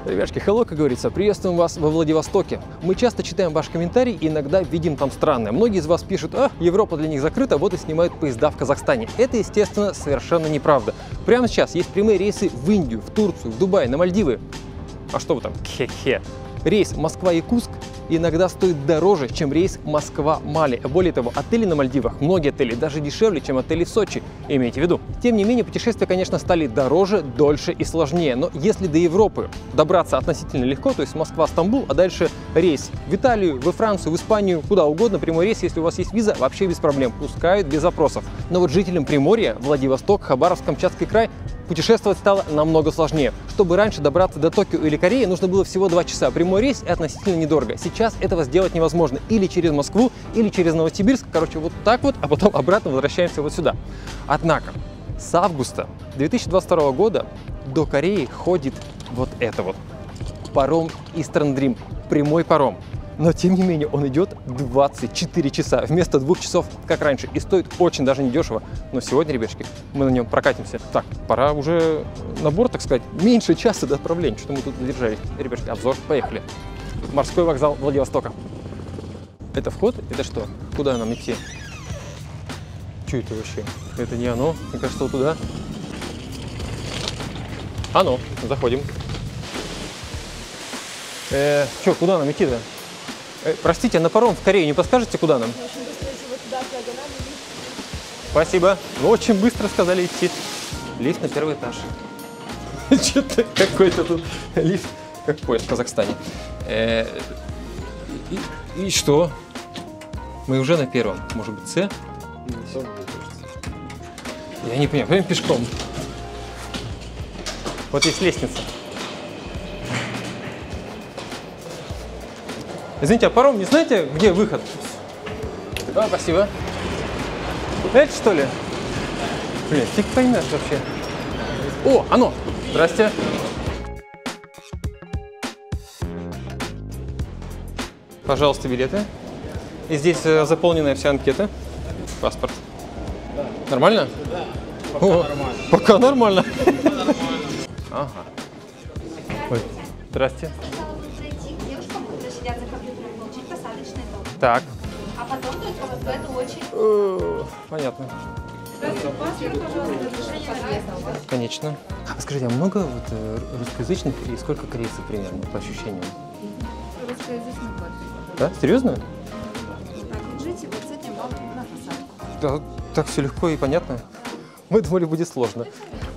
Ребятки, hello, как говорится, приветствуем вас во Владивостоке. Мы часто читаем ваш комментарий и иногда видим там странное. Многие из вас пишут: Европа для них закрыта, вот и снимают поезда в Казахстане. Это, естественно, совершенно неправда. Прямо сейчас есть прямые рейсы в Индию, в Турцию, в Дубай, на Мальдивы. А что вы там? Хе-хе. Рейс Москва-Якутск иногда стоит дороже, чем рейс Москва-Мали. Более того, отели на Мальдивах, многие отели, даже дешевле, чем отели в Сочи, имейте в виду. Тем не менее, путешествия, конечно, стали дороже, дольше и сложнее. Но если до Европы добраться относительно легко, то есть Москва-Стамбул, а дальше рейс в Италию, во Францию, в Испанию, куда угодно, прямой рейс, если у вас есть виза, вообще без проблем, пускают без запросов. Но вот жителям Приморья, Владивосток, Хабаровск, Камчатский край, путешествовать стало намного сложнее. Чтобы раньше добраться до Токио или Кореи, нужно было всего 2 часа. Прямой рейс и относительно недорого. Сейчас этого сделать невозможно. Или через Москву, или через Новосибирск. Короче, вот так вот, а потом обратно возвращаемся вот сюда. Однако, с августа 2022 года до Кореи ходит вот это вот. Паром Eastern Dream. Прямой паром. Но, тем не менее, он идет 24 часа вместо 2 часов, как раньше. И стоит очень даже недешево. Но сегодня, ребятки, мы на нем прокатимся. Так, пора уже на борт, так сказать. Меньше часа до отправления. Что-то мы тут задержались. Ребятки, обзор. Поехали. Морской вокзал Владивостока. Это вход? Это что? Куда нам идти? Что это вообще? Это не оно. Мне кажется, вот туда. Оно. Заходим. Что, куда нам идти-то? Простите, на паром в Корею не подскажете, куда нам? Очень быстро идти вот туда, диагонально, лифт. Спасибо. Вы очень быстро сказали идти. Лифт на 1-й этаж. Что-то какой-то тут лифт, как поезд в Казахстане. И что? Мы уже на 1-м. Может быть, С? Я не понимаю. Пойдем пешком. Вот есть лестница. Извините, а паром не знаете, где выход? Спасибо. Это что ли? Блин, фиг поймешь вообще. О, оно! Здрасте. Пожалуйста, билеты. И здесь заполненная вся анкета. Паспорт. Да. Нормально? Да. Пока нормально. Пока нормально. Нормально. Ага. Ой. Здрасте. Так. А потом только вот в эту очередь. Понятно. Паспорт, пожалуйста, разрешение на въезд у вас. Конечно. А скажите, а много вот русскоязычных и сколько корейцев примерно, по ощущениям? Русскоязычный больше. Да? Серьезно? Так, держите, вот с этим вам на посадку. Да, так все легко и понятно. Мы думали, будет сложно.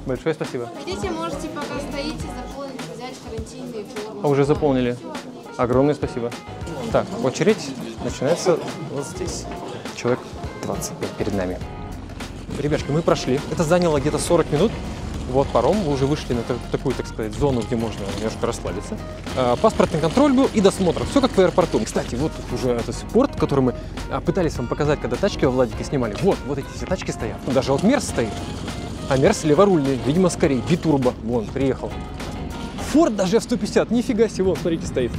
Большое спасибо. Хотите, можете, пока стоите, заполнить, взять карантинные формы. А уже заполнили. Огромное спасибо. Так, очередь начинается вот здесь. Человек 25 перед нами. Ребятки, мы прошли. Это заняло где-то 40 минут. Вот паром. Мы уже вышли на такую, так сказать, зону, где можно немножко расслабиться. Паспортный контроль был и досмотр. Все как в аэропорту. Кстати, вот тут уже этот порт, который мы пытались вам показать, когда тачки во Владике снимали. Вот эти все тачки стоят. Даже вот Мерс стоит. А Мерс леворульный, видимо, скорее. Битурбо. Вон, приехал. Форд даже F-150. Нифига себе, вон, смотрите, стоит.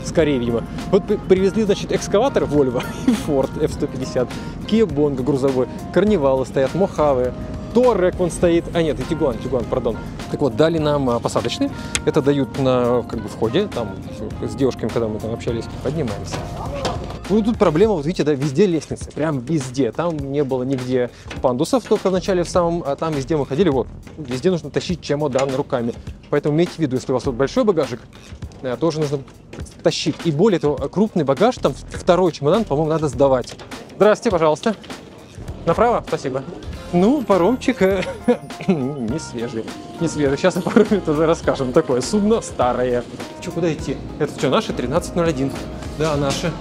Скорее, видимо. Вот привезли, значит, экскаватор Volvo и Ford F-150, Kia Bongo грузовой, Карнивалы стоят, Мохаве, Торрек вон стоит, а нет, и Тигуан, пардон. Так вот, дали нам посадочный, это дают на входе, там с девушками, когда мы там общались, поднимаемся. Ну, тут проблема, вот видите, да, везде лестницы, прям везде. Там не было нигде пандусов, только в начале, в самом, а там везде мы ходили, вот. Везде нужно тащить чемодан руками. Поэтому имейте в виду, если у вас вот большой багажик, тоже нужно тащить. И более того, крупный багаж, там 2-й чемодан, по-моему, надо сдавать. Здрасте, пожалуйста. Направо? Спасибо. Ну, паромчик не свежий. Сейчас о пароме тоже расскажем. Такое судно старое. Что, куда идти? Это что, наши? 13:01. Да, наши.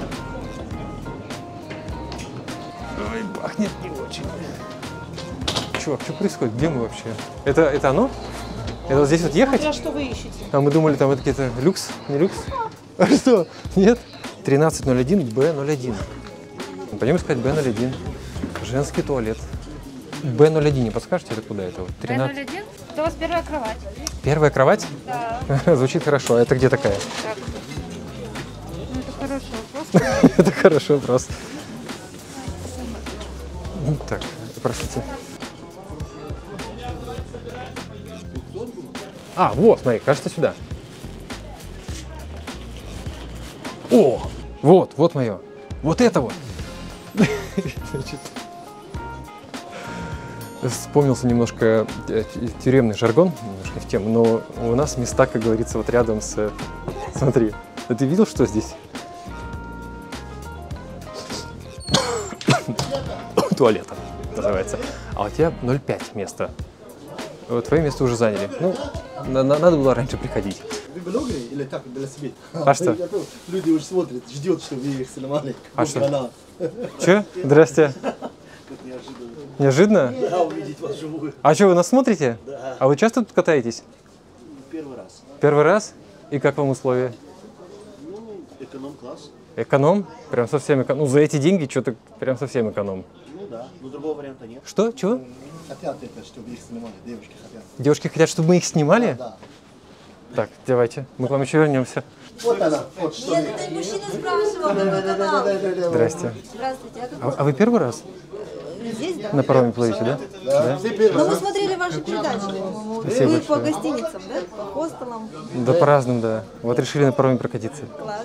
Ой, пахнет не очень. Чувак, что происходит? Где мы вообще? Это оно? Это вот здесь вот ехать? Смотря что вы ищете. А мы думали, там это какие-то люкс, не люкс? А что? Нет? 13:01 Б01. Пойдем искать Б01. Женский туалет. Б01, не подскажете, это куда это? Б01? Это у вас первая кровать. Первая кровать? Да. Звучит хорошо. А это где такая? Так. Ну, это хороший вопрос. Это хороший вопрос. Так, простите. А, вот, смотри, кажется, сюда. О, вот мое. Вот это вот. Значит, вспомнился немножко тюремный жаргон, немножко в тему, но у нас места, как говорится, вот рядом с... Смотри, а ты видел, что здесь? Туалета называется. А у тебя 0,5 места. Вот твое место уже заняли. Ну, надо было раньше приходить. Вы блогеры или так для себя? А что? Люди уже смотрят, ждет, что вы их снимали. А что? Че? Здрасте. Неожиданно? Да, увидеть вас живую. А что, вы нас смотрите? Да. А вы часто тут катаетесь? Первый раз. Первый раз? И как вам условия? Ну, эконом-класс. Эконом? Прям совсем эконом. Ну, за эти деньги что-то прям совсем эконом. Ну да, но другого варианта нет. Что? Чего? Хотят это, чтобы их снимали, девушки хотят. Девушки хотят, чтобы мы их снимали? Да. Так, давайте. Мы к вам еще вернемся. Вот она, вот что. Нет, это мужчина спрашивал, какой канал. Здрасте. Здравствуйте, А вы первый раз здесь, да? на пароме плывете, да? Да, все первый Ну, мы раз. смотрели ваши передачи, по-моему. Спасибо Вы по большое. гостиницам, да? По хостелам. Да по-разному, да. Вот решили на пароме прокатиться. Класс.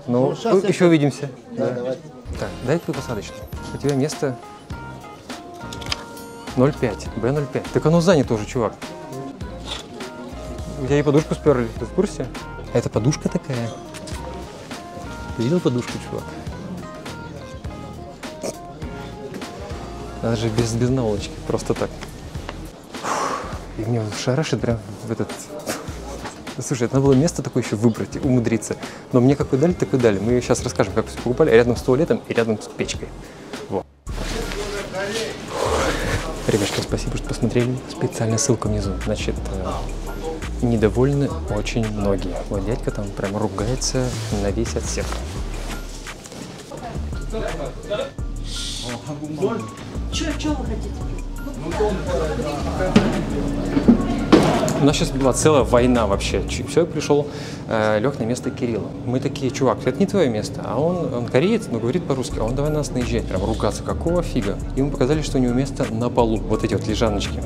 Ну, еще увидимся. Да, Да. давайте. Так, дай твою посадочную. У тебя место 0,5, Б0,5. Так оно занято уже, чувак. У тебя и подушку сперли, ты в курсе? Это подушка такая. Ты видел подушку, чувак? Даже без наволочки, просто так. И мне шарашит прям в этот... Слушай, это надо было место такое еще выбрать, умудриться. Но мне какой дали, такой дали. Мы сейчас расскажем, как все покупали, рядом с туалетом и рядом с печкой. Вот. Ребятки, спасибо, что посмотрели. Специальная ссылка внизу. Значит, недовольны очень многие. Вот дядька там прям ругается на весь отсек. Что вы хотите? У нас сейчас была целая война вообще. Человек пришел, лег на место Кирилла. Мы такие, чувак, это не твое место. А он кореец, но говорит по-русски. А он давай на нас наезжать, прям ругаться. Какого фига? Ему показали, что у него место на полу. Вот эти вот лежаночки.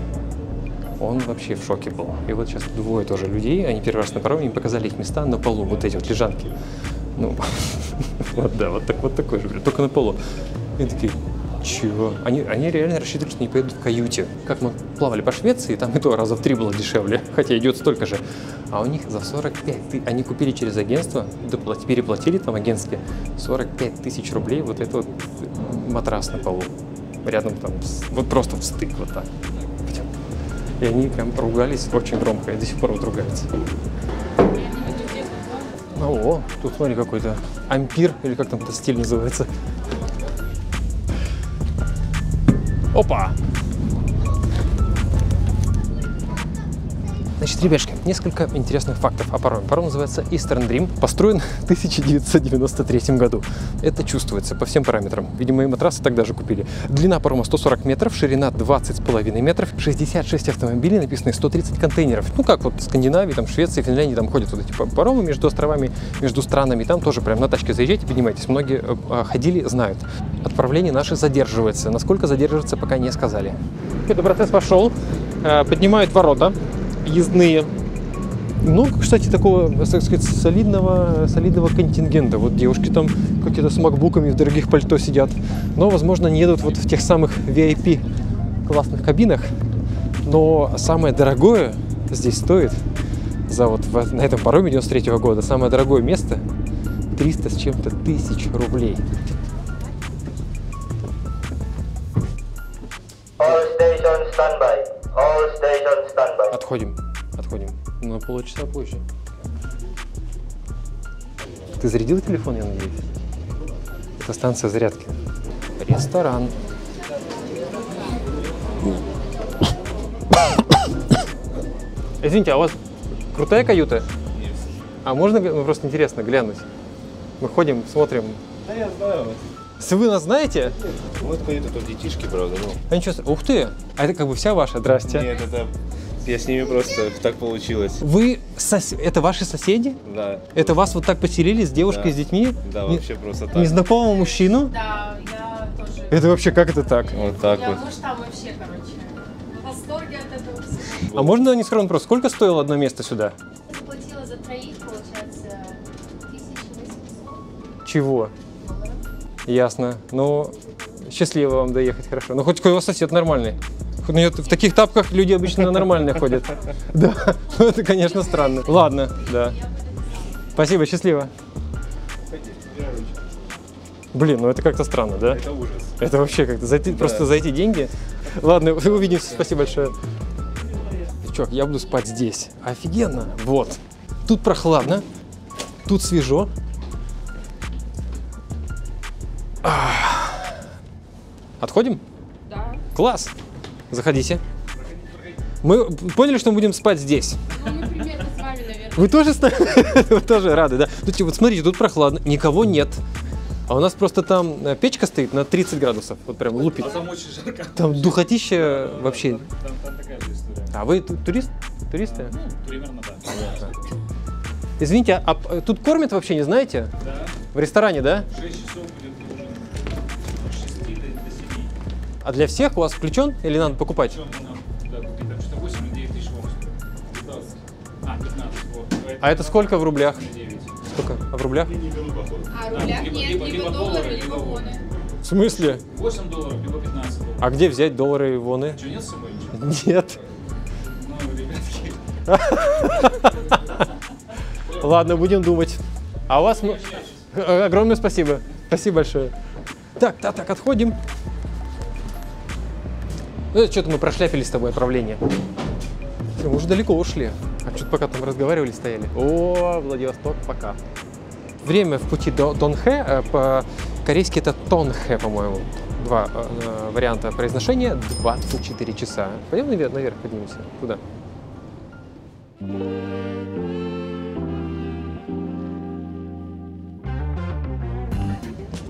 Он вообще в шоке был. И вот сейчас двое тоже людей, они первый раз на пароме, им показали их места на полу. Вот эти вот лежанки. Ну, вот да, вот такой же, только на полу. И такие... Чего? Они реально рассчитывали, что не поедут в каюте. Как мы плавали по Швеции, там и то раза в 3 было дешевле, хотя идет столько же. А у них за 45 тысяч, они купили через агентство, переплатили там агентские 45 тысяч рублей вот этот вот матрас на полу. Рядом там, вот просто в стык вот так. И они прям ругались очень громко, и до сих пор вот ругаются. О, тут смотри какой-то ампир, или как там этот стиль называется. Опа! Значит, ребятушки, несколько интересных фактов о пароме. Паром называется Eastern Dream, построен в 1993 году. Это чувствуется по всем параметрам. Видимо, и матрасы тогда же купили. Длина парома 140 метров, ширина 20,5 метров, 66 автомобилей, написано 130 контейнеров. Ну, как вот в Скандинавии, там, Швеции, Финляндии, там ходят вот эти паромы между островами, между странами. Там тоже прям на тачке заезжайте, поднимайтесь. Многие ходили, знают. Отправление наше задерживается. Насколько задерживается, пока не сказали. Этот процесс пошел. Поднимают ворота ездные. Ну, кстати, такого, так сказать, солидного контингента. Вот девушки там какие-то с макбуками в дорогих пальто сидят. Но, возможно, не едут вот в тех самых VIP классных кабинах. Но самое дорогое здесь стоит за вот на этом пароме 93-го года. Самое дорогое место 300 с чем-то тысяч рублей. Отходим. На полчаса позже. Ты зарядил телефон, я надеюсь? Это станция зарядки. Ресторан. Извините, а у вас крутая каюта? А можно, просто интересно, глянуть? Мы ходим, смотрим. Да я знаю вас. Если вы нас знаете? Вот каюта тут детишки, правда, ну. А ничего, ух ты! А это как бы вся ваша, здрасте. Нет, это... Я с ними просто так получилось. Вы, это ваши соседи? Да. Это вас вот так поселили с девушкой, Да. с детьми? Да, вообще просто так. Незнакомого мужчину? Да, я тоже. Это вообще как это так? Вот так вот. Муж там вообще, короче, в восторге от этого всего. А можно не скромно вопрос, сколько стоило одно место сюда? Заплатила за троих, получается, 1800. Чего? Ясно. Ну, счастливо вам доехать, хорошо. Ну, хоть у вас сосед нормальный. В таких тапках люди обычно нормальные ходят. Да, это, конечно, странно. Ладно, да. Спасибо, счастливо. Блин, ну это как-то странно, да? Это ужас. Это вообще как-то просто за эти деньги. Ладно, увидимся, спасибо большое. Чувак, я буду спать здесь. Офигенно. Вот. Тут прохладно, тут свежо. Отходим? Да. Класс. Заходите. Мы поняли, что мы будем спать здесь. Ну, мы примерно с вами, наверное. Вы тоже, вы тоже рады, да? Тут, вот смотрите, тут прохладно, никого нет. А у нас просто там печка стоит на 30 градусов, вот прям лупит. А там очень жарко. Там духотища вообще. Там такая же история. А вы турист? Туристы? Ну, примерно, да. Извините, а тут кормят вообще, не знаете? Да. В ресторане, да? 6 часов будет ужин. С 6 до 7. А для всех у вас включен или надо покупать? Причем нам, да, купить там что-то 8 или 9 тысяч вон. 15. 15, вот. А это сколько в рублях? 9. Сколько? А в рублях? А рублях нет, либо доллары, либо воны. В смысле? $8, либо 15 долларов. А где взять доллары и воны? Что, нет с собой ничего? Нет. Ну, ребятки. Ладно, будем думать. А у вас... Огромное спасибо. Спасибо большое. Так, отходим. Что-то мы прошляпили с тобой отправление. Мы уже далеко ушли. А что-то пока там разговаривали, стояли. О, Владивосток, пока. Время в пути до Донхэ, по-корейски это Тонхэ, по-моему. Два варианта произношения, 24 часа. Пойдем наверх поднимемся, туда.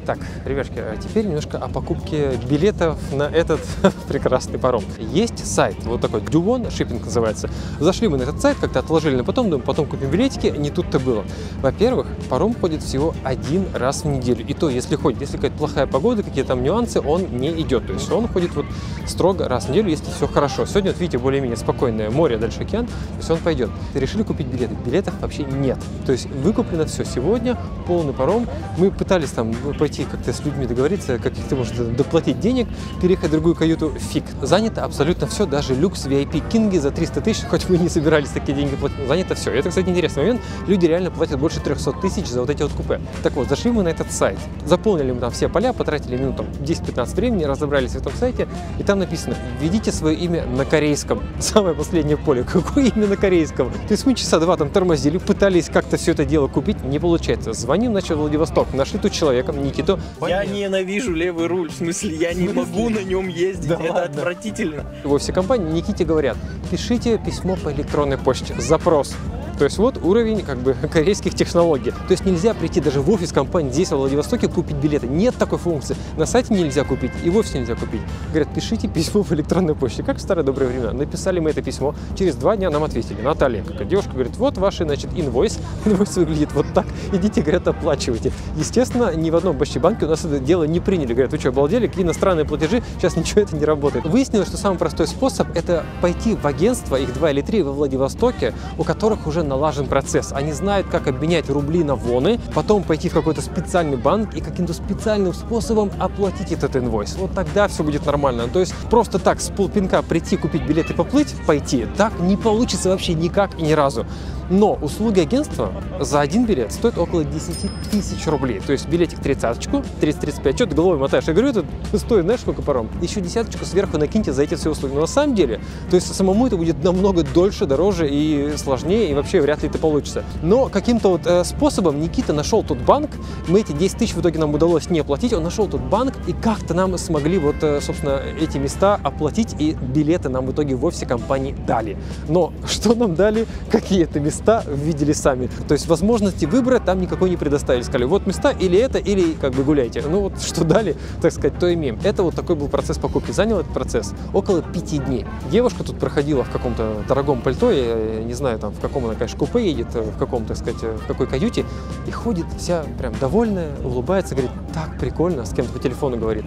Так, ребятки, теперь немножко о покупке билетов на этот прекрасный паром. Есть сайт, вот такой, Duwon Shipping называется. Зашли мы на этот сайт, как-то отложили на потом, думаем, потом купим билетики, не тут-то было. Во-первых, паром ходит всего один раз в неделю. И то, если ходит, если какая-то плохая погода, какие-то там нюансы, он не идет. То есть он ходит вот строго раз в неделю, если все хорошо. Сегодня, вот видите, более-менее спокойное море, дальше океан, то есть он пойдет. Решили купить билеты. Билетов вообще нет. То есть выкуплено все. Сегодня полный паром. Мы пытались там пойти как-то с людьми договориться, каких-то, может, доплатить денег, переехать в другую каюту, фиг. Занято абсолютно все, даже люкс, VIP, кинги за 300 тысяч, хоть мы не собирались такие деньги платить, занято все. И это, кстати, интересный момент, люди реально платят больше 300 тысяч за вот эти вот купе. Так вот, зашли мы на этот сайт, заполнили мы там все поля, потратили минут 10-15 времени, разобрались в этом сайте, и там написано, введите свое имя на корейском. Самое последнее поле, какое имя на корейском? То есть мы часа два там тормозили, пытались как-то все это дело купить, не получается. Звоним, значит, в Владивосток, нашли тут человека, Никиту. Я ненавижу левый руль, в смысле, я не могу на нем ездить, Да это ладно? отвратительно. Во всей компании Никите говорят, пишите письмо по электронной почте, запрос. То есть вот уровень как бы корейских технологий. То есть нельзя прийти даже в офис компании здесь, во Владивостоке, купить билеты. Нет такой функции. На сайте нельзя купить и в офисе нельзя купить. Говорят, пишите письмо в электронной почте. Как в старые добрые времена. Написали мы это письмо. Через 2 дня нам ответили. Наталья, какая девушка, говорит, вот ваш, значит, инвойс. Инвойс выглядит вот так. Идите, говорят, оплачивайте. Естественно, ни в одном почте банке у нас это дело не приняли. Говорят, вы что, обалдели? Какие иностранные платежи? Сейчас ничего это не работает. Выяснилось, что самый простой способ это пойти в агентство, их 2 или 3 во Владивостоке, у которых уже налажен процесс. Они знают, как обменять рубли на воны, потом пойти в какой-то специальный банк и каким-то специальным способом оплатить этот инвойс. Вот тогда все будет нормально. То есть просто так с полпинка прийти, купить билет и поплыть, пойти, так не получится вообще никак и ни разу. Но услуги агентства за один билет стоят около 10 тысяч рублей. То есть билетик 30-очку, 30-35, что ты головой мотаешь? Я говорю, это стоит, знаешь, сколько паром? Еще 10-очку сверху накиньте за эти все услуги. Но на самом деле, то есть самому это будет намного дольше, дороже и сложнее, и вообще вряд ли это получится. Но каким-то вот способом Никита нашел тот банк, мы эти 10 тысяч в итоге нам удалось не оплатить, он нашел тот банк, и как-то нам смогли вот, собственно, эти места оплатить, и билеты нам в итоге в офисе компании дали. Но что нам дали, какие это места, видели сами. То есть возможности выбора там никакой не предоставили. Сказали, вот места или это, или как бы гуляйте. Ну вот что дали, так сказать, то имеем. Это вот такой был процесс покупки. Занял этот процесс около 5 дней. Девушка тут проходила в каком-то дорогом пальто, я не знаю, там в каком она, конечно, купе едет, в каком, так сказать, в какой каюте, и ходит вся прям довольная, улыбается, говорит, так прикольно, с кем-то по телефону говорит.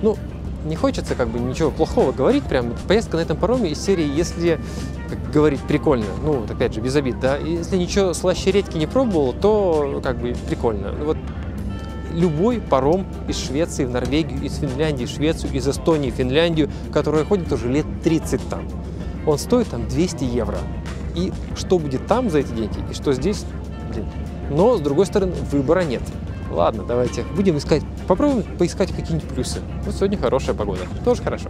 Ну, не хочется как бы ничего плохого говорить, прям поездка на этом пароме из серии, если, как говорить, прикольно, ну вот опять же без обид, да, если ничего слаще редьки не пробовал, то как бы прикольно. Вот любой паром из Швеции в Норвегию, из Финляндии в Швецию, из Эстонии в Финляндию, который ходит уже лет 30 там. Он стоит там 200 евро. И что будет там за эти деньги, и что здесь, блин. Но, с другой стороны, выбора нет. Ладно, давайте будем искать, попробуем поискать какие-нибудь плюсы. Вот сегодня хорошая погода, тоже хорошо.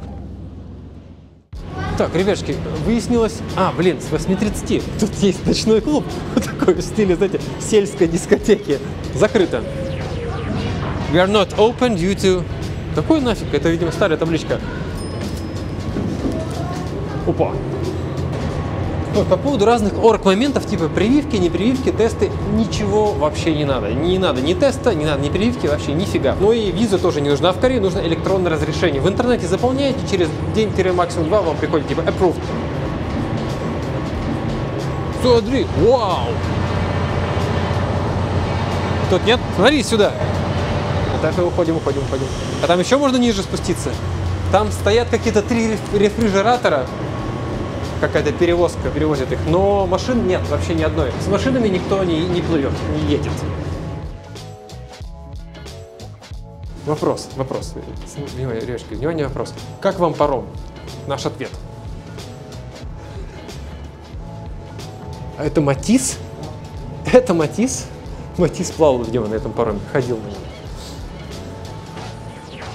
Так, ребятушки, выяснилось... блин, с 8:30 тут есть ночной клуб, вот такой в стиле, знаете, сельской дискотеки. Закрыто. We are not open due to... Какой нафиг? Это, видимо, старая табличка. Опа. Вот, по поводу разных орг-моментов, типа прививки, не прививки, тесты, ничего вообще не надо. Не надо ни теста, не надо ни прививки, вообще нифига. Ну и виза тоже не нужна. В Корее нужно электронное разрешение. В интернете заполняете, через день-максимум 2 вам приходит типа approved. Смотри, вау! Тут нет? Смотри сюда. Так, уходим. А там еще можно ниже спуститься. Там стоят какие-то 3 рефрижератора. Какая-то перевозка, перевозит их. Но машин нет вообще ни одной. С машинами никто не плывет, не едет. Вопрос. Внимание, вопрос. Как вам паром? Наш ответ. А это Матис? Это Матис? Матис плавал, видимо, на этом пароме. Ходил на нем.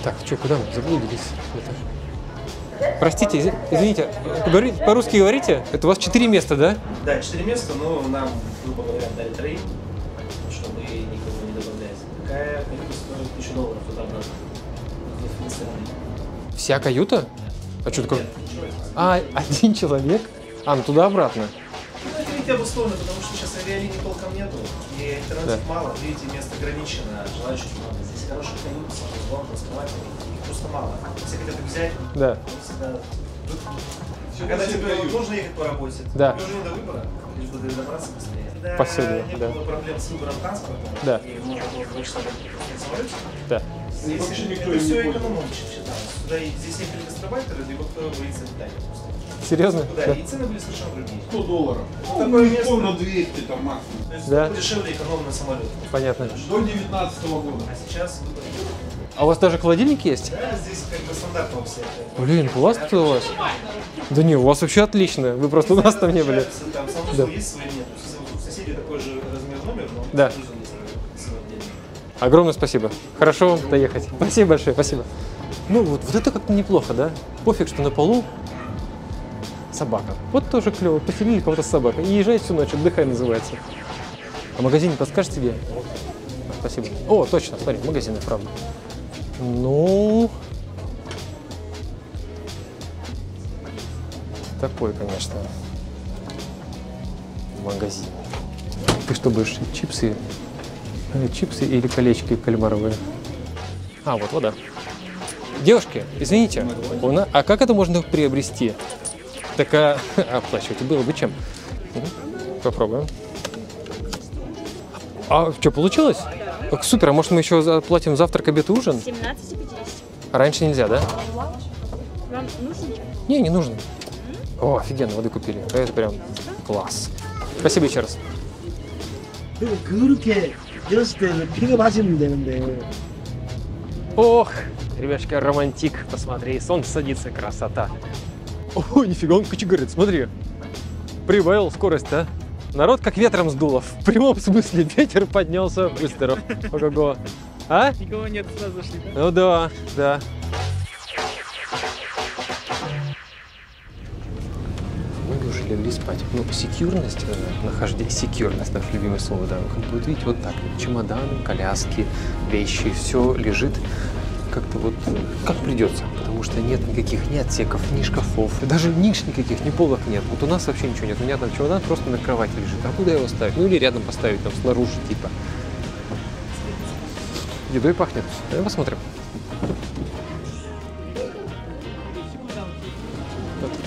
Так, что, куда мы заблудились? Простите, извините, по-русски говорите? Это у вас 4 места, да? Да, 4 места, но нам, грубо говоря, дали 3, чтобы никого не добавлять. Такая каюта стоит $1000 туда-обратно. Вся каюта? А что такое? Один человек? Ну туда-обратно. Ну, это видите обусловлено, потому что сейчас авиалиний толком нету, и альтернатив мало, видите, место ограничено, желающих много. Здесь хорошая каюта, с углом, с кроватями, их просто мало. Все хотят их взять, да. Всегда... Когда тебе нужно ехать по работе, да. тебе уже не до выбора, лишь бы добраться быстрее. Когда спасибо, не было проблем с выбором транспорта, да. И можно было 2 часа на самолете, да. Здесь это все экономично считалось. Здесь ехали гастробайтеры, либо кто боится летания. Серьезно? Да, и цены были совершенно другие. $100. Такое место На 200 там максимум. То есть да. дешевле экономный самолет. Понятно. До 19 года. А сейчас выбор. А у вас даже холодильник есть? Да, здесь как бы стандартно все. Блин, классно у вас. Да не, у вас вообще отлично. Вы просто у нас там не были. Там санузел есть, свои нет. У соседей такой же размер номер, но да. санузел есть свой отдельный. Огромное спасибо. Хорошо вам доехать. Спасибо большое, спасибо. Ну вот это как-то неплохо, да? Пофиг, что на полу собака. Вот тоже клево. Поселили кого-то с собакой. И езжай всю ночь, отдыхай называется. А магазин не подскажете где? Спасибо. О, точно, смотри, магазины, правда. Ну... Такой, конечно, магазин. Ты что будешь, чипсы? Чипсы или колечки кальмаровые? Вот вода. Девушки, извините, а как это можно приобрести? Такая оплачивать было бы чем? Попробуем. А что, получилось? Супер, а может мы еще заплатим завтрак, обед и ужин? 17:50. А раньше нельзя, да? Вам нужен чай? Не нужно. О, офигенно, воды купили. Это прям класс. Спасибо еще раз. 그렇게 이랬을 때 픽업하시면 되는데. Ох, ребячки, романтик. Посмотри, солнце садится, красота. О, нифига, он кочегарит, смотри. Прибавил скорость, да? Народ как ветром сдуло. В прямом смысле ветер поднялся быстро. Ого-го. А? Никого нет, сразу зашли. Ну да. Мы уже легли спать. Ну, секьюрность, нахождение, секьюрность, наше любимое слово, да. Как бы, вот видите, вот так. Чемоданы, коляски, вещи, все лежит как-то вот как придется, потому что нет никаких ни отсеков, ни шкафов, даже ниш никаких, ни полок нет. Вот у нас вообще ничего нет. У меня там чемодан просто на кровати лежит. А куда его ставить? Ну или рядом поставить, там снаружи типа. Едой пахнет. Давай посмотрим.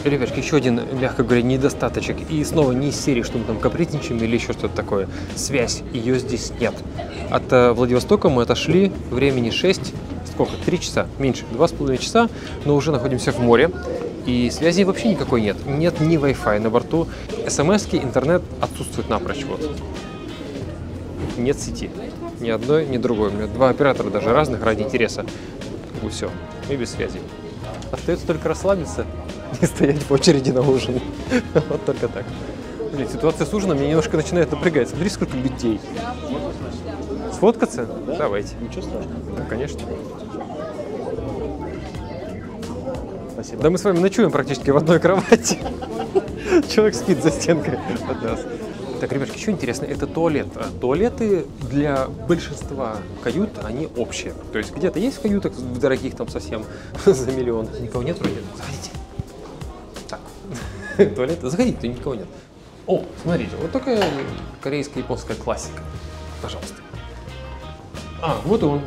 Ребятки, еще один, мягко говоря, недостаточек. И снова не из серии, что мы там капризничаем или еще что-то такое. Связь, ее здесь нет. От Владивостока мы отошли, времени 6, сколько? 3 часа, меньше, 2,5 часа, но уже находимся в море. И связи вообще никакой нет. Нет ни Wi-Fi на борту. СМСки, интернет отсутствует напрочь. Вот. нет сети. Ни одной, ни другой. У меня два оператора даже разных ради интереса. И все. И без связи. Остается только расслабиться и стоять в очереди на ужин. Вот только так. Блин, ситуация с ужином меня немножко начинает напрягать. Смотри, сколько людей. Сфоткаться? Да? Давайте. Ничего страшного. Да, конечно. Спасибо. Да мы с вами ночуем практически в одной кровати. Человек спит за стенкой от нас. Так, ребятки, еще интересно, это туалет. Туалеты для большинства кают, они общие. То есть где-то есть в каютах дорогих там совсем за миллион. Никого нет вроде? Заходите. Так, туалет, заходите, никого нет. О, смотрите, вот такая корейско-японская классика. Пожалуйста. А, вот он,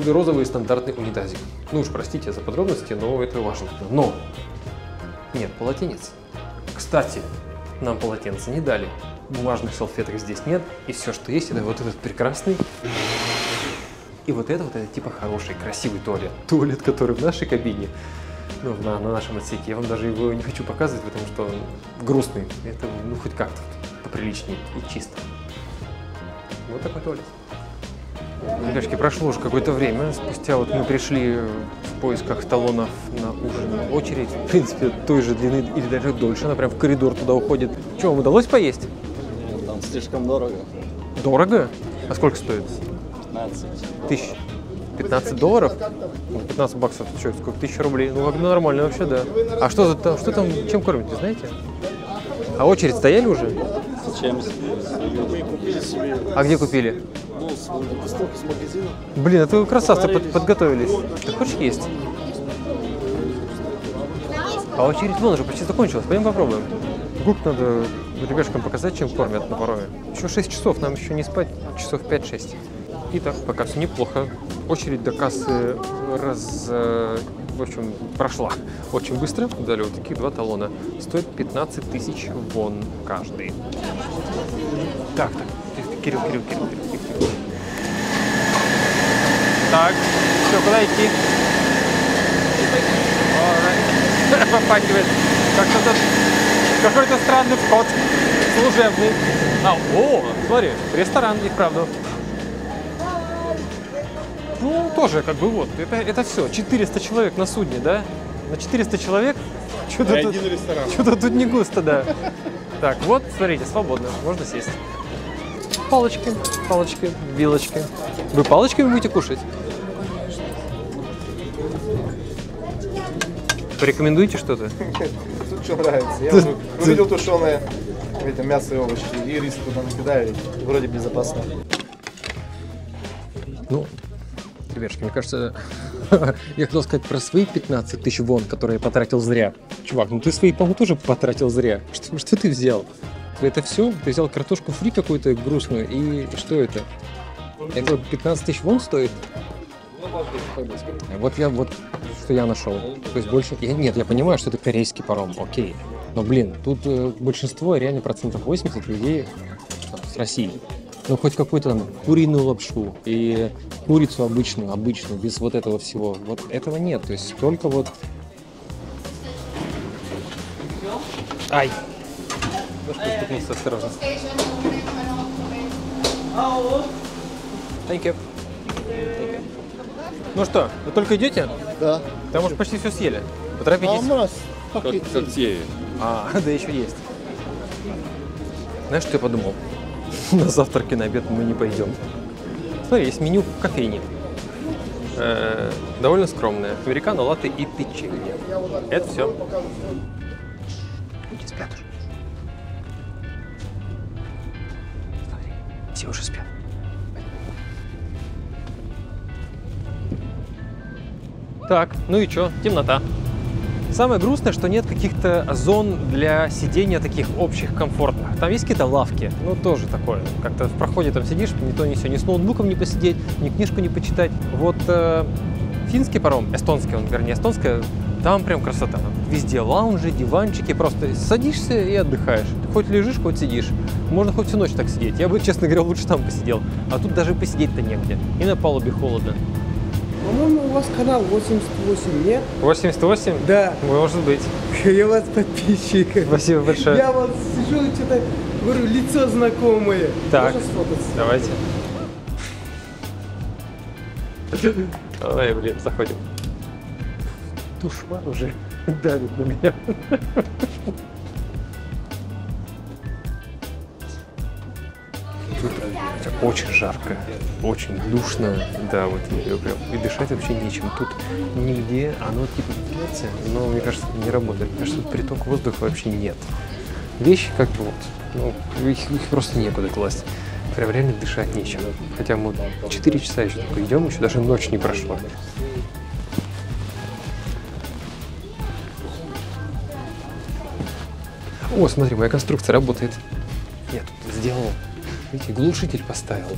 розовый стандартный унитазик. Ну уж простите за подробности, но это важно. Но нет полотенец. Кстати, нам полотенца не дали. Бумажных салфеток здесь нет. И все, что есть, это вот этот прекрасный. И вот это типа хороший, красивый туалет. Туалет, который в нашей кабине, ну, на нашем отсеке. Я вам даже его не хочу показывать, потому что он грустный. Это, ну, хоть как-то поприличнее и чисто. Вот такой туалет. Ребятки, прошло уже какое-то время. Спустя вот мы пришли в поисках талонов на ужин. Очередь, в принципе, той же длины или даже дольше. Она прям в коридор туда уходит. Что, вам удалось поесть? Там слишком дорого. Дорого? А сколько стоит? 15. Тысяч. 15 долларов? 15 баксов. Что, сколько? 1000 рублей? Ну, как бы нормально вообще, да. А что там, чем кормят, не знаете? А очередь стояли уже? Зачем? Мы купили себе. А где купили? Ну, с доставки с магазина. Блин, это вы красавцы подготовились. Ты хочешь есть? А очередь вон уже почти закончилась. Пойдем попробуем. Губ надо ребяшкам показать, чем кормят на пароме. Еще 6 часов, нам еще не спать. Часов 5-6. Итак, пока все неплохо. Очередь до кассы в общем, прошла очень быстро. Дали вот таких 2 талона. Стоит 15 тысяч вон каждый. Так. Кирилл. Так, все, куда идти? Попахивает. Как-то тут какой-то странный вход служебный. Смотри, ресторан и вправду. Ну, тоже как бы вот, это все. 400 человек на судне, да? На 400 человек что-то тут не густо, да. Так, вот, смотрите, свободно, можно сесть. Палочки, вилочки. Вы палочками будете кушать? Порекомендуете что-то? Тут что нравится. Я уже увидел тушеное мясо и овощи, и рис туда накидаю, и вроде безопасно. Ну, ребятки, мне кажется, я хотел сказать про свои 15 тысяч вон, которые я потратил зря. Чувак, ну ты свои, по-моему, тоже потратил зря. Что ты взял? Это все? Ты взял картошку фри какую-то грустную, и что это? Это 15 тысяч вон стоит? Вот что я нашел. То есть больше... Я понимаю, что это корейский паром, окей. Но, блин, тут большинство, реально процентов 80 людей с России. Ну, хоть какую-то там куриную лапшу и курицу обычную, без вот этого всего. Вот этого нет. То есть только вот... Ай! Стукнулся, осторожно. Thank you. Ну что, вы только идете? Да. Там может почти все съели. Поторопитесь. Как те. Да еще есть. Знаешь, что я подумал? На завтрак и на обед мы не пойдем. Смотри, есть меню в кофейне. Довольно скромное. Американо, латте и печенье. Это все. Люди спят уже. Смотри, все уже спят. Так, ну и что? Темнота. Самое грустное, что нет каких-то зон для сидения таких общих, комфортных. Там есть какие-то лавки, ну тоже такое. Как-то в проходе там сидишь, ни то ни сё, ни с ноутбуком не посидеть, ни книжку не почитать. Вот финский паром, эстонский он, вернее эстонская, там прям красота. Везде лаунжи, диванчики, просто садишься и отдыхаешь. Ты хоть лежишь, хоть сидишь. Можно хоть всю ночь так сидеть. Я бы, честно говоря, лучше там посидел. А тут даже посидеть-то негде. И на палубе холодно. По-моему, у вас канал 88, нет? 88? Да. Может быть. Я вас подписчик. Спасибо большое. Я вот сижу и что-то говорю, лицо знакомое. Так, Можно сфотаться? давайте. Ой, блин, заходим. Душман уже давит на меня. Тут очень жарко, очень душно, да, вот и дышать вообще нечем. Тут нигде оно типа вентиляция, но мне кажется, не работает. Мне кажется, тут приток воздуха вообще нет. Вещи как бы вот, ну, их просто некуда класть. Прям реально дышать нечем. Хотя мы 4 часа еще только идем, еще даже ночь не прошла. О, смотри, моя конструкция работает. Я тут сделал, видите, глушитель поставил.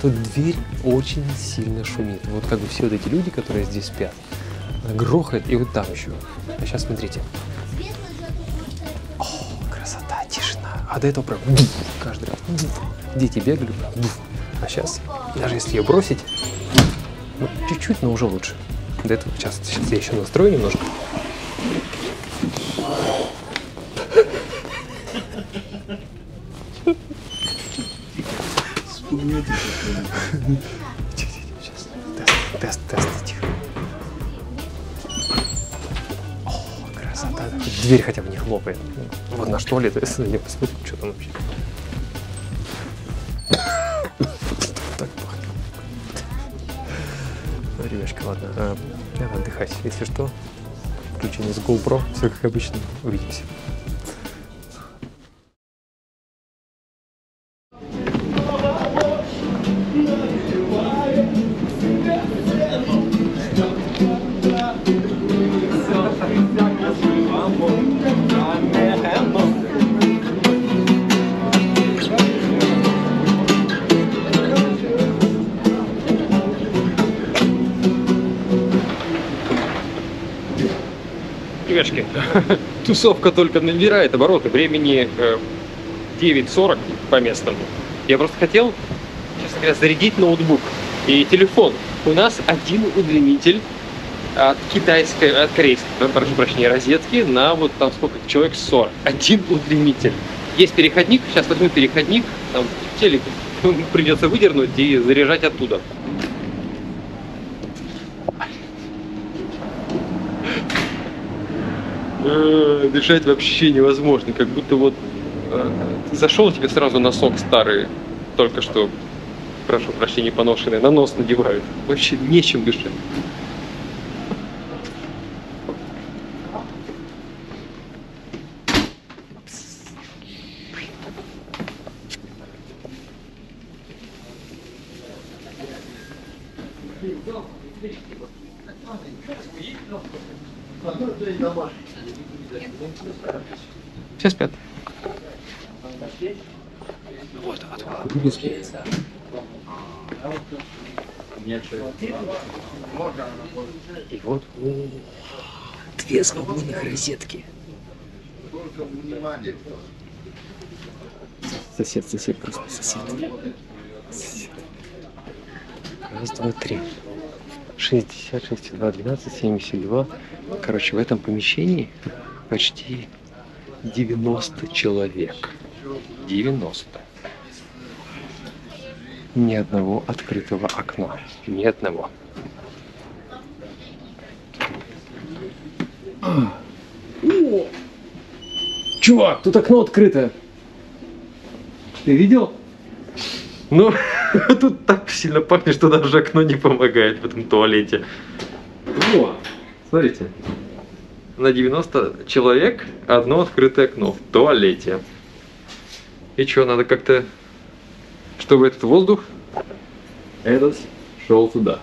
Тут дверь очень сильно шумит. Вот как бы все вот эти люди, которые здесь спят, грохает, и вот там еще. А сейчас смотрите. О, красота, тишина. А до этого прям каждый раз. Дети бегали, а сейчас, даже если ее бросить, ну, чуть-чуть, но уже лучше. До этого сейчас я еще настрою немножко. Сейчас тест, тихо. О, красота. Дверь хотя бы не хлопает. Вот наш туалет, если я посмотрю, что там вообще. Так пахнет. Ну, ребячка, ладно. Надо отдыхать. Если что, включение с GoPro. Все как обычно. Увидимся. Ребятки, тусовка только набирает обороты. Времени 9:40 по местному. Я просто хотел, честно говоря, зарядить ноутбук и телефон. У нас один удлинитель от китайской, от корейской, прошу прощения, розетки на вот там сколько, человек 40. Один удлинитель. Есть переходник, сейчас возьму переходник, там телек придется выдернуть и заряжать оттуда. Дышать вообще невозможно, как будто вот зашел, тебе сразу носок старый, только что, прошу прощения, поношенный, на нос надевают. Вообще нечем дышать. Все спят. Вот. И вот две свободных розетки. Сосед, просто сосед. Раз, два, три. 60, 62, 12, 72. Короче, в этом помещении почти 90 человек. 90. Ни одного открытого окна. Ни одного. О! Чувак, тут окно открыто. Ты видел? Ну, тут так сильно пахнет, что даже окно не помогает в этом туалете. О, смотрите. На 90 человек одно открытое окно в туалете. И что, надо как-то, чтобы этот воздух этот шел туда.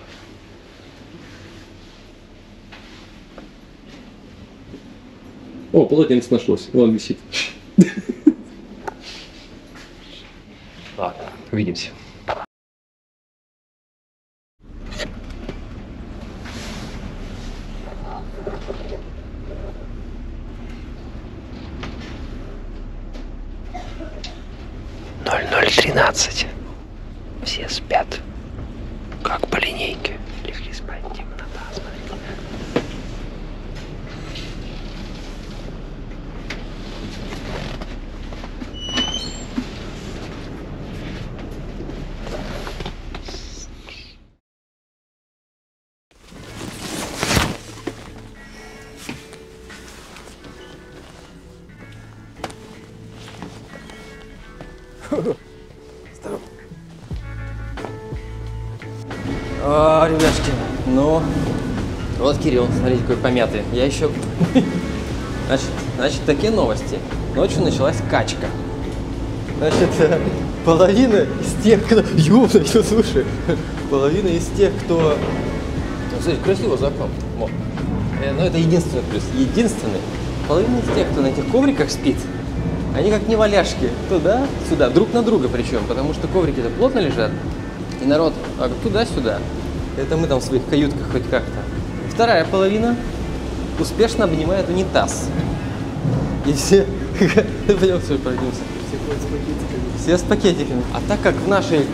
О, полотенце нашлось. Вон висит. Ладно, увидимся. Ноль 13. Все спят, как по линейке. Легли спать, темнота, смотрите. Ребятки, ну, вот Кирилл, смотрите, какой помятый. Я еще... Значит, такие новости. Ночью началась качка. Значит, половина из тех, кто... слушай. Половина из тех, кто... Ну, смотри, красиво за окном. Вот. Но это единственный плюс. Единственный. Половина из тех, кто на этих ковриках спит, они как неваляшки. Туда-сюда, друг на друга причем. Потому что коврики-то плотно лежат. И народ туда-сюда. Это мы там в своих каютках хоть как-то. Вторая половина успешно обнимает унитаз. И все... Пойдем, все, пройдемся. Все с пакетиками. А так как в нашей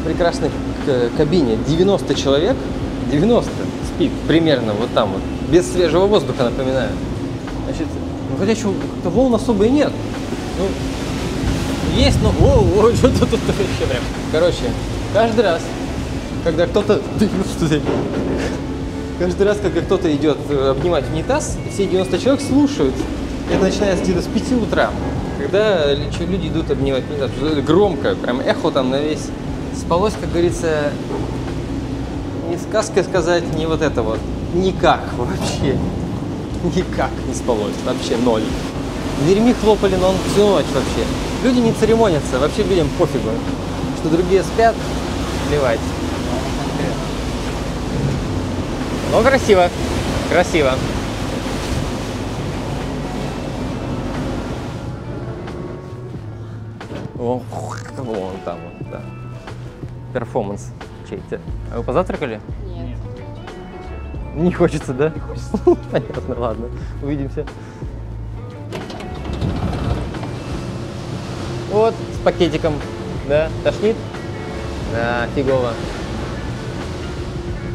прекрасной кабине 90 человек, 90 спит примерно вот там вот, без свежего воздуха, напоминаю. Значит, ну хотя что-то волн особо и нет. Ну, есть, но... Что-то тут вообще прям. Короче, каждый раз, когда кто-то... Каждый раз, когда кто-то идет обнимать унитаз, все 90 человек слушают. Это начинается где-то с 5 утра, когда люди идут обнимать унитаз. Громко, прям эхо там на весь. Спалось, как говорится, не сказка сказать, не вот это вот. Никак вообще. Никак не спалось. Вообще ноль. Дверьми хлопали, но он всю ночь вообще. Люди не церемонятся, вообще людям пофигу. Что другие спят, плевать. Ну, красиво. Красиво. Вон там вот, да. Перформанс чей-то. А вы позавтракали? Нет. Не хочется, да? Не хочется. Понятно, ладно. Увидимся. Вот, с пакетиком. Да, тошнит? Да, фигово.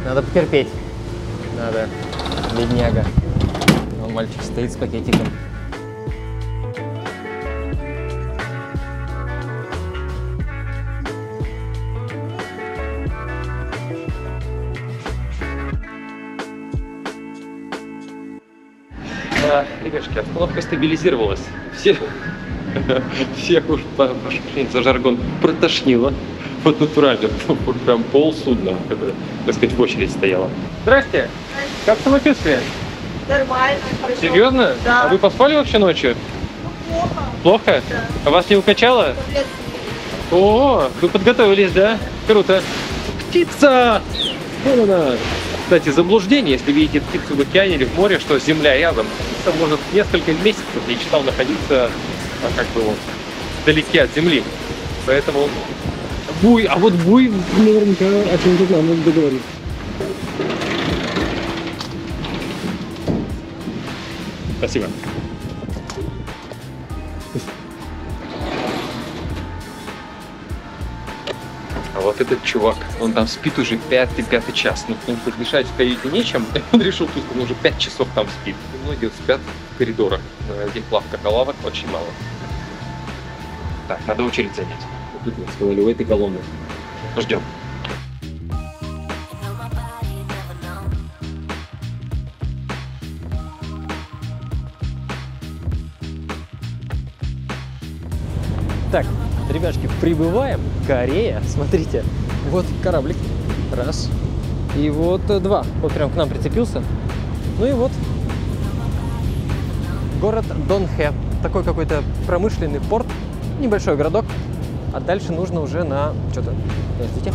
Надо потерпеть. Надо. Бедняга. Вон мальчик стоит с пакетиком. Да, ребятушки, обстановка стабилизировалась. Всех уж за жаргон протошнило. Вот натурально, прям полсудна, так сказать, в очередь стояла. Здрасте! Как самочувствие? Нормально, хорошо. Серьезно? Да. А вы поспали вообще ночью? Плохо. Плохо? Да. А вас не укачало? О, вы подготовились, да? Круто. Птица! Вон она! Кстати, заблуждение, если видите птицу в океане или в море, что Земля рядом. Птица может несколько месяцев, я читал, находиться как бы вот, вдалеке от Земли. Поэтому буй, а вот буй наверняка о чем-то нам надо договориться. Спасибо. А вот этот чувак, он там спит уже пятый час. Ну, хоть дышать в каюте нечем, он решил, что он уже 5 часов там спит. И многие спят в коридорах, где лавка, а лавок очень мало. Так, надо очередь занять. Вот тут мы сказали, у этой колонны. Ждем. Так, ребятушки, прибываем. Корея. Смотрите, вот кораблик. Раз. И вот два. Вот прям к нам прицепился. Ну и вот город Донхэ. Такой какой-то промышленный порт. Небольшой городок. А дальше нужно уже на... Что-то... Подождите.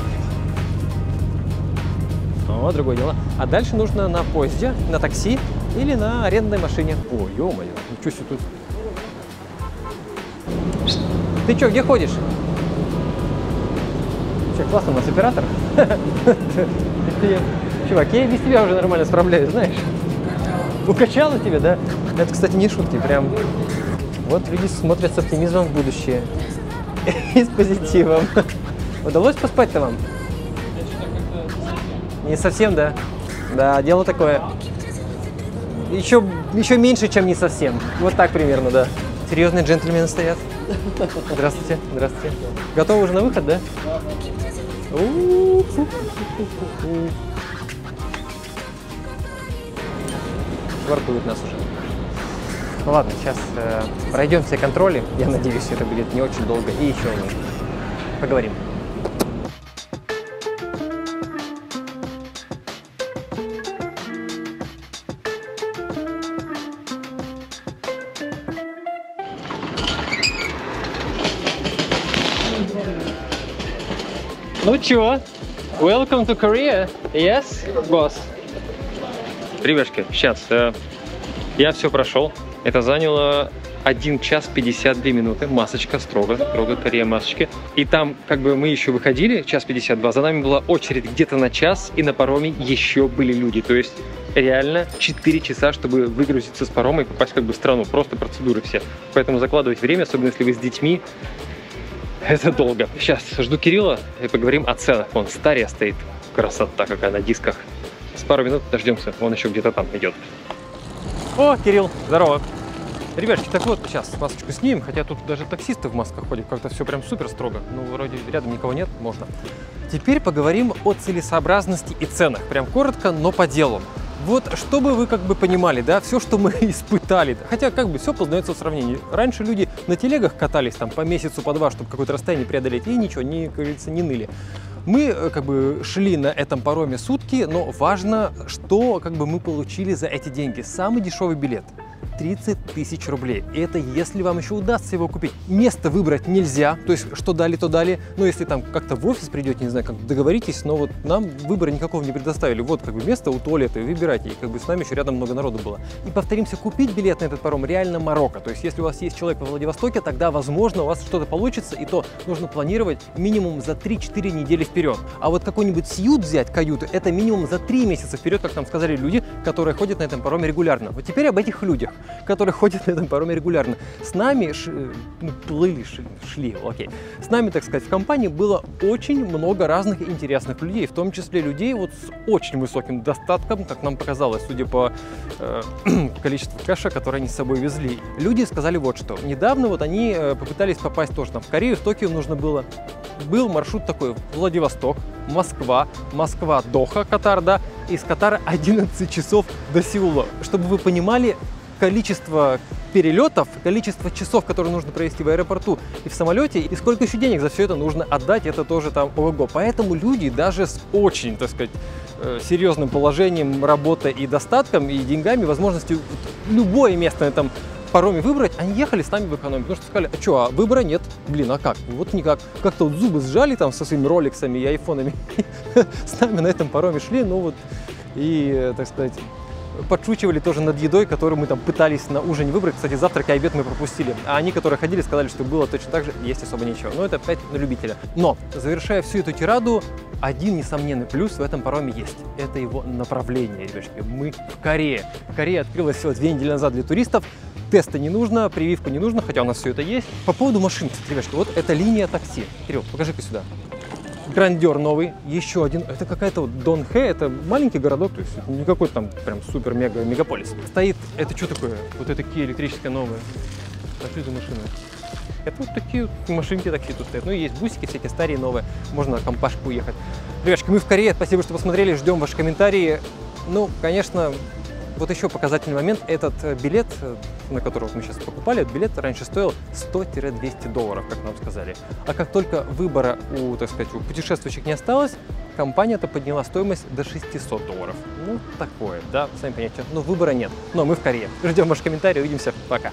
О, другое дело. А дальше нужно на поезде, на такси или на арендной машине. О, ё-моё, ничего себе тут. Ты чё, где ходишь? Че, классно у нас оператор. Чувак, я без тебя уже нормально справляюсь, знаешь. Укачало тебя, да? Это, кстати, не шутки, прям. Вот люди смотрят с оптимизмом в будущее. И с позитивом. Удалось поспать-то вам? Не совсем, да? Да, дело такое. Еще меньше, чем не совсем. Вот так примерно, да. Серьезные джентльмены стоят. Здравствуйте, здравствуйте. Готовы уже на выход, да? Швартуют нас уже. Ну ладно, сейчас пройдем все контроли. Я надеюсь, это будет не очень долго. И еще поговорим. Ну чё? Welcome to Korea. Yes, boss. Ребятки, сейчас я все прошел. Это заняло 1 час 52 минуты. Масочка строго Корея масочки. И там как бы мы еще выходили, 1:52. За нами была очередь где-то на час, и на пароме еще были люди. То есть реально 4 часа, чтобы выгрузиться с парома и попасть как бы в страну. Просто процедуры все. Поэтому закладывать время, особенно если вы с детьми, это долго. Сейчас жду Кирилла и поговорим о ценах. Вон Стария стоит. Красота какая на дисках. С пару минут дождемся. Он еще где-то там идет. О, Кирилл, здорово. Ребятки, так вот, сейчас масочку снимем, хотя тут даже таксисты в масках ходят, как-то все прям супер строго. Ну, вроде рядом никого нет, можно. Теперь поговорим о целесообразности и ценах. Прям коротко, но по делу. Вот, чтобы вы как бы понимали, да, все, что мы испытали, хотя как бы все познается в сравнении. Раньше люди на телегах катались там по месяцу, по два, чтобы какое-то расстояние преодолеть, и ничего, как говорится, не ныли. Мы как бы шли на этом пароме сутки, но важно, что как бы мы получили за эти деньги. Самый дешевый билет 30 тысяч рублей. И это если вам еще удастся его купить. Место выбрать нельзя, то есть что дали, то дали. Но если там как-то в офис придете, не знаю, как договоритесь, но вот нам выбора никакого не предоставили. Вот как бы место у туалета, выбирайте. И как бы с нами еще рядом много народу было. И повторимся, купить билет на этот паром реально Марокко. То есть если у вас есть человек во Владивостоке, тогда возможно у вас что-то получится, и то нужно планировать минимум за 3-4 недели вперед. А вот какой-нибудь сьют взять, каюту, это минимум за 3 месяца вперед, как нам сказали люди, которые ходят на этом пароме регулярно. Вот теперь об этих людях, которые ходят на этом пароме регулярно. С нами шли, окей. С нами, так сказать, в компании было очень много разных интересных людей, в том числе людей вот с очень высоким достатком, как нам показалось, судя по количеству кэша, который они с собой везли. Люди сказали вот что. Недавно вот они попытались попасть тоже там в Корею, в Токио нужно было. Был маршрут такой: Владивосток, Москва, Москва-Доха, Катар, да, из Катара 11 часов до Сеула. Чтобы вы понимали, количество перелетов, количество часов, которые нужно провести в аэропорту и в самолете, и сколько еще денег за все это нужно отдать, это тоже там ого-го. Поэтому люди даже с очень, так сказать, серьезным положением, работой и достатком, и деньгами, возможностью любое место на этом пароме выбрать, они ехали с нами в экономику, потому что сказали, а что, а выбора нет? Блин, а как? Вот никак. Как-то вот зубы сжали там со своими роликсами и айфонами, с нами на этом пароме шли, ну вот, и, так сказать, подшучивали тоже над едой, которую мы там пытались на ужин выбрать. Кстати, завтрак и обед мы пропустили. А они, которые ходили, сказали, что было точно так же, есть особо ничего. Но это опять на любителя. Но, завершая всю эту тираду, один несомненный плюс в этом пароме есть. Это его направление, ребятки. Мы в Корее. Корея открылась всего 2 недели назад для туристов. Теста не нужно, прививку не нужно, хотя у нас все это есть. По поводу машин, ребятки, вот это линия такси. Кирилл, покажи-ка сюда. Грандер новый, еще один. Это какая-то вот Донхэ, это маленький городок, то есть не какой-то там прям супер-мега-мегаполис. Стоит, это что такое? Вот это Kia электрическая новая. А что это машина? Это вот такие вот машинки такие тут стоят. Ну и есть бусики всякие старые, новые. Можно на компашку уехать. Ребятки, мы в Корее. Спасибо, что посмотрели. Ждем ваши комментарии. Ну, конечно, вот еще показательный момент. Этот билет, на который мы сейчас покупали, этот билет раньше стоил $100–200, как нам сказали. А как только выбора у, так сказать, у путешествующих не осталось, компания-то подняла стоимость до $600. Ну, такое, да, сами понимаете. Но выбора нет. Но мы в Корее. Ждем ваши комментарии. Увидимся. Пока.